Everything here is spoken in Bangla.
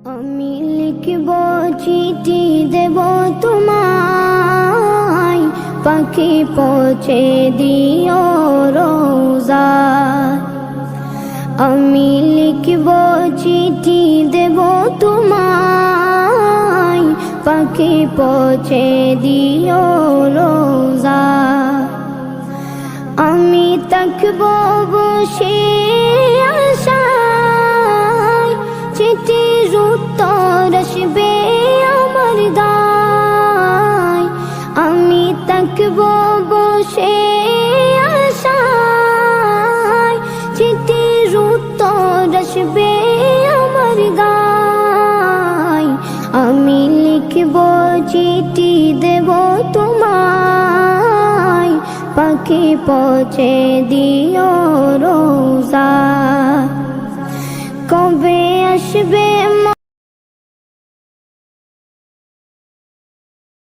আমি লিখব চিঠি দেব তোমায়, পাখি পৌঁছে দিও রোজায়। আমি লিখব চিঠি দেব তোমায়, পাখি পৌঁছে দিও রোজায়। আমি থাকব বসে আশায়, চিঠির উত্তর আসবে আমার দায়। আমি থাকব বসে আশায়, চিঠির উত্তর আসবে আমার দায়। আমি লিখব চিঠি দেব তোমায়, পাখি পৌঁছে দিও রোজায়। কবে আসবে